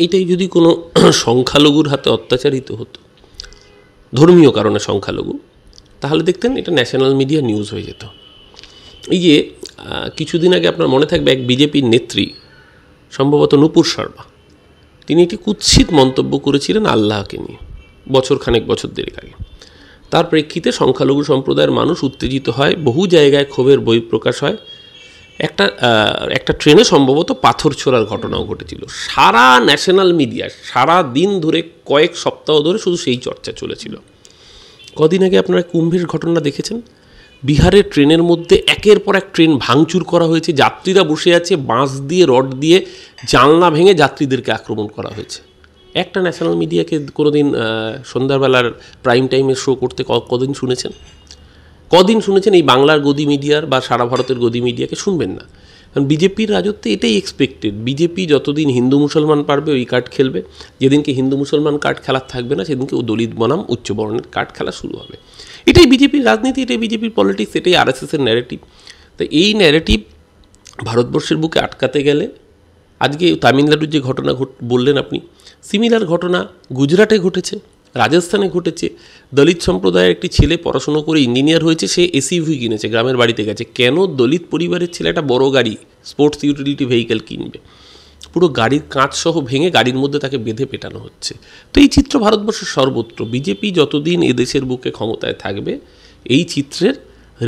এইটাই যদি কোনো সংখ্যালঘুর হাতে অত্যাচারিত হতো, ধর্মীয় কারণে সংখ্যালঘু, তাহলে দেখতেন এটা ন্যাশনাল মিডিয়া নিউজ হয়ে যেত। এই যে কিছুদিন আগে আপনার মনে থাকবে এক বিজেপির নেত্রী, সম্ভবত নূপুর শর্মা, তিনি একটি কুৎসিত মন্তব্য করেছিলেন আল্লাহকে নিয়ে বছর দেড়েক আগে। তার প্রেক্ষিতে সংখ্যালঘু সম্প্রদায়ের মানুষ উত্তেজিত হয়, বহু জায়গায় ক্ষোভের বহিঃপ্রকাশ হয়। একটা ট্রেনে সম্ভবত পাথর ছোড়ার ঘটনাও ঘটেছিল। সারা ন্যাশনাল মিডিয়া সারা দিন ধরে, কয়েক সপ্তাহ ধরে শুধু সেই চর্চা চলেছিল। কদিন আগে আপনারা কুম্ভের ঘটনা দেখেছেন। বিহারের ট্রেনের মধ্যে একের পর এক ট্রেন ভাঙচুর করা হয়েছে, যাত্রীরা বসে আছে, বাঁশ দিয়ে রড দিয়ে জানলা ভেঙে যাত্রীদেরকে আক্রমণ করা হয়েছে। একটা ন্যাশনাল মিডিয়াকে কোনোদিন সন্ধ্যাবেলার প্রাইম টাইমের শো করতে কদিন শুনেছেন? এই বাংলার গদি মিডিয়ার বা সারা ভারতের গদি মিডিয়াকে শুনবেন না। কারণ বিজেপির রাজত্বে এটাই এক্সপেক্টেড। বিজেপি যতদিন হিন্দু মুসলমান পারবে ওই কার্ড খেলবে, যেদিনকে হিন্দু মুসলমান কার্ড খেলার থাকবে না সেদিনকে ও দলিত বনাম উচ্চবর্ণের কার্ড খেলা শুরু হবে। এটাই বিজেপির রাজনীতি, এটাই বিজেপির পলিটিক্স, এটাই আরএসএসের ন্যারেটিভ। তো এই ন্যারেটিভ ভারতবর্ষের বুকে আটকাতে গেলে আজকে তামিলনাড়ুর যে ঘটনা বললেন আপনি, সিমিলার ঘটনা গুজরাটে ঘটেছে, রাজস্থানে ঘটেছে। দলিত সম্প্রদায়ের একটি ছেলে পড়াশুনো করে ইঞ্জিনিয়ার হয়েছে, সে এসইউভি কিনেছে, গ্রামের বাড়িতে গেছে। কেন দলিত পরিবারের ছেলে একটা বড় গাড়ি, স্পোর্টস ইউটিলিটি ভেহিকেল কিনবে? পুরো গাড়ির কাঁচ সহ ভেঙে গাড়ির মধ্যে তাকে বেঁধে পেটানো হচ্ছে। তো এই চিত্র ভারতবর্ষের সর্বত্র। বিজেপি যতদিন এদেশের বুকে ক্ষমতায় থাকবে, এই চিত্রের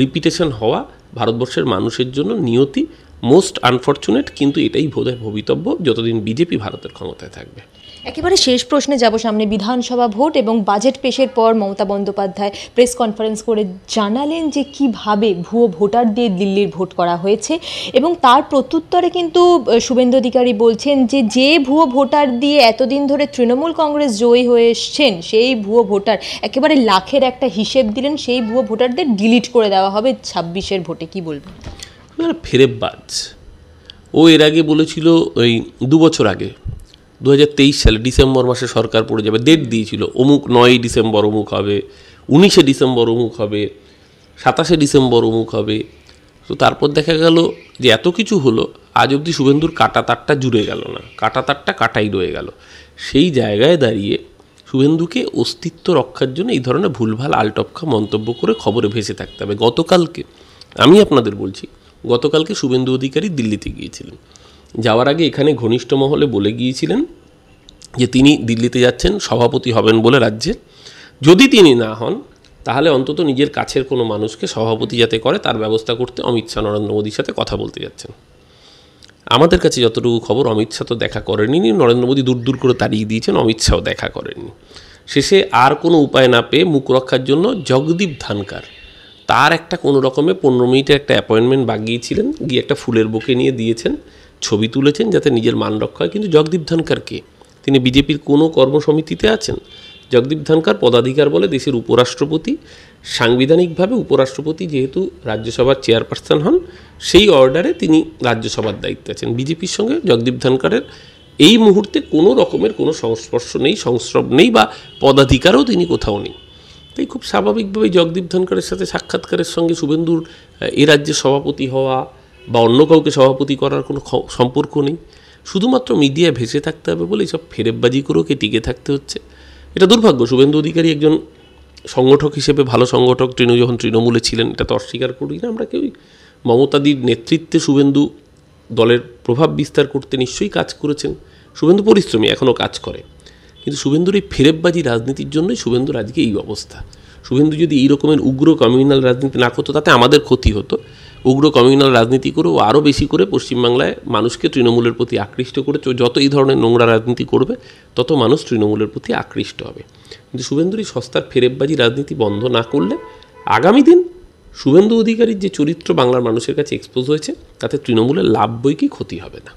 রিপিটেশন হওয়া ভারতবর্ষের মানুষের জন্য নিয়তি, মোস্ট আনফর্চুনেট। কিন্তু এটাই বোধহয় ভবিতব্য যতদিন বিজেপি ভারতের ক্ষমতায় থাকবে। একেবারে শেষ প্রশ্নে যাব। সামনে বিধানসভা ভোট এবং বাজেট পেশের পর মমতা বন্দ্যোপাধ্যায় প্রেস কনফারেন্স করে জানালেন যে কিভাবে ভুয়ো ভোটার দিয়ে দিল্লির ভোট করা হয়েছে, এবং তার প্রত্যুত্তরে কিন্তু শুভেন্দু অধিকারী বলছেন যে ভুয়ো ভোটার দিয়ে এতদিন ধরে তৃণমূল কংগ্রেস জয়ী হয়ে এসছেন, সেই ভুয়ো ভোটার একেবারে লাখের একটা হিসেব দিলেন, সেই ভুয়ো ভোটারদের ডিলিট করে দেওয়া হবে 26-এর ভোটে। কি বলবেন? ফেরেববাজ। ও এর আগে বলেছিল, ওই 2 বছর আগে 2023 সালে ডিসেম্বর মাসে সরকার পড়ে যাবে, ডেট দিয়েছিল, অমুক 9 ডিসেম্বর অমুক হবে, 19 ডিসেম্বর অমুক হবে, 27 ডিসেম্বর অমুক হবে। তো তারপর দেখা গেল যে এত কিছু হলো, আজ অবধি শুভেন্দুর কাটা তারটা জুড়ে গেল না, কাটা তারটা কাটাই রয়ে গেল। সেই জায়গায় দাঁড়িয়ে শুভেন্দুকে অস্তিত্ব রক্ষার জন্য এই ধরনের ভুলভাল আলটপকা মন্তব্য করে খবরে ভেসে থাকতে হবে। গতকালকে আমি আপনাদের বলছি, গতকালকে শুভেন্দু অধিকারী দিল্লিতে গিয়েছিলেন। যাওয়ার আগে এখানে ঘনিষ্ঠ মহলে বলে গিয়েছিলেন যে তিনি দিল্লিতে যাচ্ছেন, সভাপতি হবেন বলে রাজ্যের। যদি তিনি না হন তাহলে অন্তত নিজের কাছের কোনো মানুষকে সভাপতি যাতে করে তার ব্যবস্থা করতে অমিত শাহ নরেন্দ্র মোদীর সাথে কথা বলতে যাচ্ছেন। আমাদের কাছে যতটুকু খবর, অমিত শাহ তো দেখা করেননি, নরেন্দ্র মোদী দূর দূর করে তাড়িয়ে দিয়েছেন, অমিত শাহও দেখা করেননি। শেষে আর কোনো উপায় না পেয়ে মুখ রক্ষার জন্য জগদীপ ধানকার তার একটা কোনো রকমে 15 মিনিটের একটা অ্যাপয়েন্টমেন্ট বাগিয়েছিলেন, গিয়ে একটা ফুলের বুকে নিয়ে দিয়েছেন, ছবি তুলেছেন যাতে নিজের মান রক্ষা হয়। কিন্তু জগদীপ ধানকার কে? তিনি বিজেপির কোনো কর্মসমিতিতে আছেন? জগদীপ ধানকার পদাধিকার বলে দেশের উপরাষ্ট্রপতি, সাংবিধানিকভাবে উপরাষ্ট্রপতি যেহেতু রাজ্যসভার চেয়ারপারসন হন, সেই অর্ডারে তিনি রাজ্যসভার দায়িত্বে আছেন। বিজেপির সঙ্গে জগদীপ ধানকারের এই মুহূর্তে কোনো রকমের কোনো সংস্পর্শ নেই, সংস্রব নেই, বা পদাধিকারও তিনি কোথাও নেই। তাই খুব স্বাভাবিকভাবে জগদীপ ধানকারের সাথে সাক্ষাৎকারের সঙ্গে শুভেন্দুর এ রাজ্যের সভাপতি হওয়া বা অন্য কাউকে সভাপতি করার কোনো সম্পর্ক নেই। শুধুমাত্র মিডিয়ায় ভেসে থাকতে হবে বলে এইসব ফেরেববাজি করেও কে টিকে থাকতে হচ্ছে। এটা দুর্ভাগ্য। শুভেন্দু অধিকারী একজন সংগঠক হিসেবে ভালো সংগঠক, যখন তৃণমূলে ছিলেন, এটা তো অস্বীকার করি না আমরা কেউই। মমতাদির নেতৃত্বে শুভেন্দু দলের প্রভাব বিস্তার করতে নিশ্চয়ই কাজ করেছেন। শুভেন্দু পরিশ্রমী, এখনও কাজ করে। কিন্তু শুভেন্দুর এই ফেরেববাজি রাজনীতির জন্যই শুভেন্দুর আজকে এই অবস্থা। শুভেন্দু যদি এই রকমের উগ্র কমিউনাল রাজনীতি না করতো তাতে আমাদের ক্ষতি হতো। উগ্র কমিউনাল রাজনীতি করে ও আরও বেশি করে পশ্চিমবাংলায় মানুষকে তৃণমূলের প্রতি আকৃষ্ট করেছে। যত এই ধরনের নোংরা রাজনীতি করবে তত মানুষ তৃণমূলের প্রতি আকৃষ্ট হবে। কিন্তু শুভেন্দুর এই সস্তার ফেরেববাজি রাজনীতি বন্ধ না করলে আগামী দিন শুভেন্দু অধিকারীর যে চরিত্র বাংলার মানুষের কাছে এক্সপোজ হয়েছে তাতে তৃণমূলের লাভ বই কি ক্ষতি হবে না।